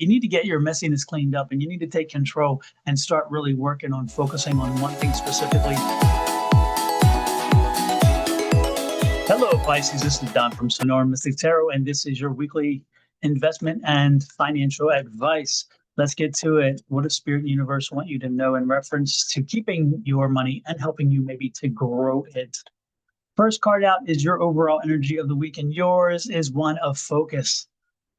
you need to get your messiness cleaned up, and you need to take control and start really working on focusing on one thing specifically. Hello, Pisces. This is Don from Sonora Mystic Tarot, and this is your weekly investment and financial advice. Let's get to it. What does Spirit and Universe want you to know in reference to keeping your money and helping you maybe to grow it? First card out is your overall energy of the week, and yours is one of focus.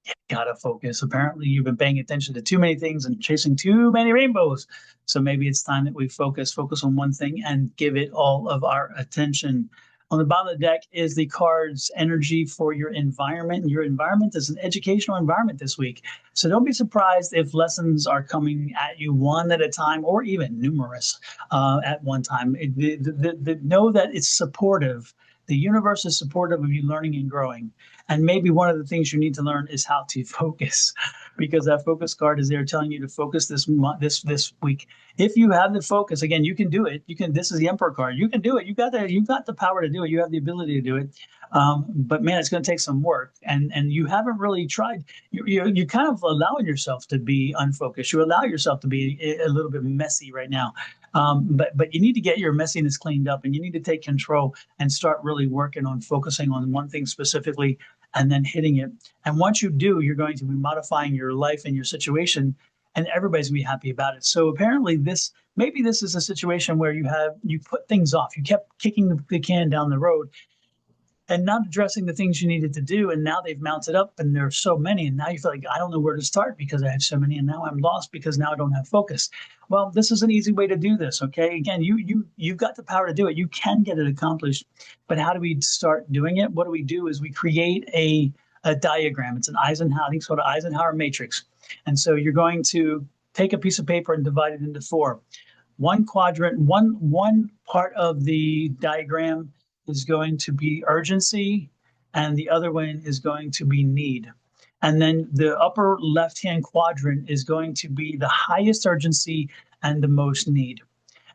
You gotta focus. Apparently, you've been paying attention to too many things and chasing too many rainbows. So maybe it's time that we focus on one thing and give it all of our attention. On the bottom of the deck is the card's energy for your environment. And your environment is an educational environment this week. So don't be surprised if lessons are coming at you one at a time, or even numerous at one time. Know that it's supportive. The universe is supportive of you learning and growing. And maybe one of the things you need to learn is how to focus, because that focus card is there telling you to focus this week. If you have the focus, again, you can do it. You can. This is the Emperor card. You can do it. You've got the power to do it. You have the ability to do it. But man, it's going to take some work, and you haven't really tried. You're kind of allowing yourself to be unfocused. You allow yourself to be a little bit messy right now. But you need to get your messiness cleaned up, and you need to take control and start really working on focusing on one thing specifically and then hitting it. And once you do, you're going to be modifying your life and your situation, and everybody's gonna be happy about it. So apparently maybe this is a situation where you put things off. You kept kicking the can down the road and not addressing the things you needed to do. And now they've mounted up, and there are so many. And now you feel like, I don't know where to start because I have so many. And now I'm lost because now I don't have focus. Well, this is an easy way to do this. Okay. Again, you've got the power to do it. You can get it accomplished. But how do we start doing it? What do we do is we create a diagram. It's an Eisenhower, I think it's called an Eisenhower matrix. And so you're going to take a piece of paper and divide it into four. One quadrant, one part of the diagram is going to be urgency, and the other one is going to be need. And then the upper left-hand quadrant is going to be the highest urgency and the most need.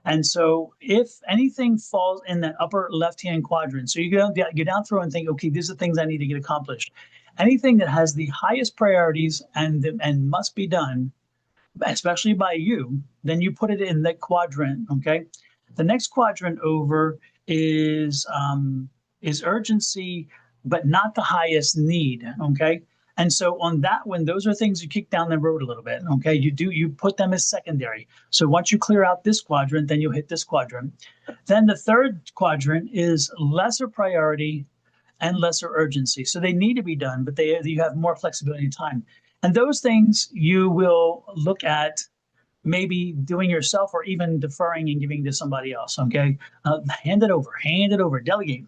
And so if anything falls in that upper left-hand quadrant, so you go down through and think, okay, these are things I need to get accomplished. Anything that has the highest priorities and must be done, especially by you, then you put it in that quadrant, okay? The next quadrant over is urgency, but not the highest need, okay? And so on that one, those are things you kick down the road a little bit, okay? You put them as secondary. So once you clear out this quadrant, then you'll hit this quadrant. Then the third quadrant is lesser priority and lesser urgency. So they need to be done, but you have more flexibility in time. And those things you will look at maybe doing yourself, or even deferring and giving to somebody else, okay? Hand it over, delegate.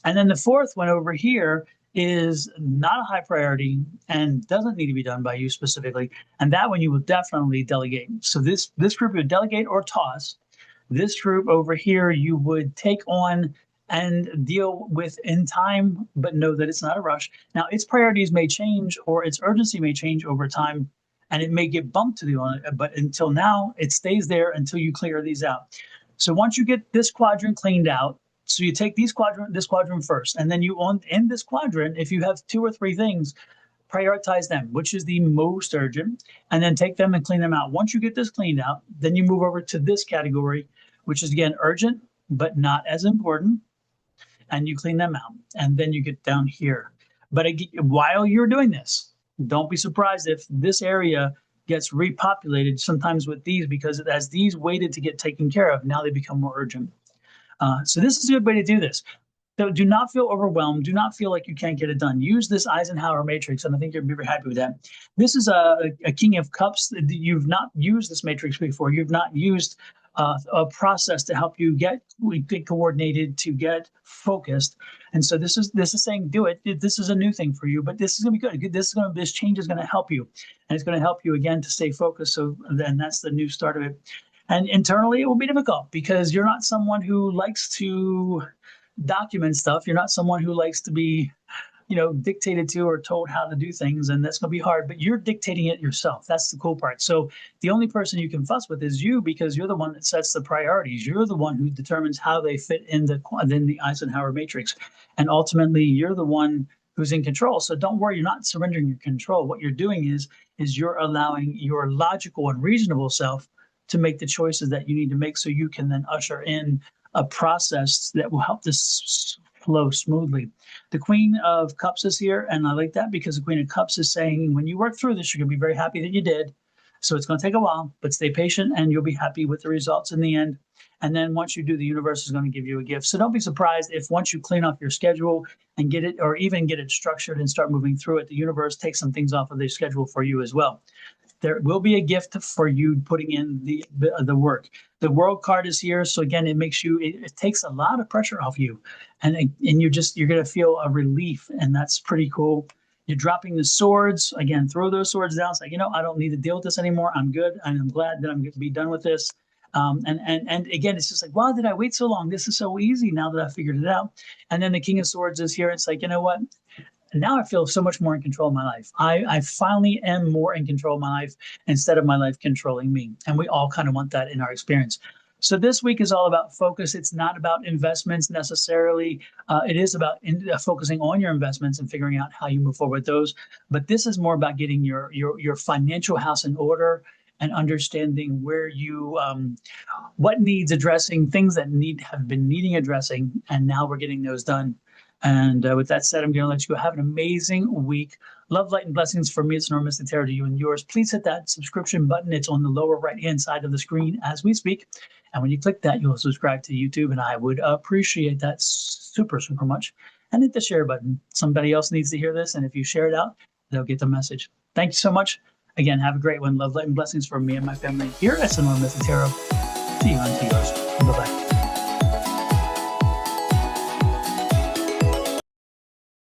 And then the fourth one over here is not a high priority and doesn't need to be done by you specifically. And that one you will definitely delegate. So this group you would delegate or toss. This group over here you would take on and deal with in time, but know that it's not a rush. Now, its priorities may change, or its urgency may change over time, and it may get bumped to the one, but until now, it stays there until you clear these out. So once you get this quadrant cleaned out, so you take this quadrant first, and then in this quadrant, if you have 2 or 3 things, prioritize them, which is the most urgent, and then take them and clean them out. Once you get this cleaned out, then you move over to this category, which is again urgent, but not as important, and you clean them out, and then you get down here. But while you're doing this, don't be surprised if this area gets repopulated sometimes with these, because as these waited to get taken care of, now they become more urgent. So this is a good way to do this. So do not feel overwhelmed. Do not feel like you can't get it done. Use this Eisenhower matrix, and I think you'll be very happy with that. This is a King of Cups. You've not used this matrix before. You've not used a process to help you get coordinated, to get focused. And so this is saying, do it. This is a new thing for you, but this is going to be good. This change is going to help you, and it's going to help you again to stay focused. So then that's the new start of it. And internally, it will be difficult because you're not someone who likes to document stuff. You're not someone who likes to be, dictated to or told how to do things, and that's going to be hard, but you're dictating it yourself. That's the cool part. So the only person you can fuss with is you, because you're the one that sets the priorities. You're the one who determines how they fit in the Eisenhower matrix. And ultimately, you're the one who's in control. So don't worry, you're not surrendering your control. What you're doing is you're allowing your logical and reasonable self to make the choices that you need to make so you can then usher in a process that will help this flow smoothly. The Queen of Cups is here, and I like that because the Queen of Cups is saying when you work through this, you're going to be very happy that you did. So it's going to take a while, but stay patient and you'll be happy with the results in the end. And then once you do, the universe is going to give you a gift. So don't be surprised if once you clean off your schedule and get it, or even get it structured and start moving through it, the universe takes some things off of the schedule for you as well. There will be a gift for you putting in the work. The World card is here. So again, it makes you, it takes a lot of pressure off you. And you're going to feel a relief. And that's pretty cool. You're dropping the swords. Again, throw those swords down. It's like, I don't need to deal with this anymore. I'm good. And I'm glad that I'm going to be done with this. And again, it's just like, wow, did I wait so long? This is so easy now that I figured it out. And then the King of Swords is here. It's like, you know what? Now I feel so much more in control of my life. I finally am more in control of my life instead of my life controlling me. And we all kind of want that in our experience. So this week is all about focus. It's not about investments necessarily. It is about focusing on your investments and figuring out how you move forward with those. But this is more about getting your financial house in order and understanding where you, what needs addressing, things that have been needing addressing, and now we're getting those done. And with that said, I'm going to let you go. Have an amazing week. Love, light, and blessings from me. It's Norm Mystic Tarot to you and yours. Please hit that subscription button. It's on the lower right-hand side of the screen as we speak. And when you click that, you'll subscribe to YouTube, and I would appreciate that super, super much. And hit the share button. Somebody else needs to hear this, and if you share it out, they'll get the message. Thank you so much. Again, have a great one. Love, light, and blessings from me and my family here at Norm Mystic Tarot. To you and to yours. Bye-bye.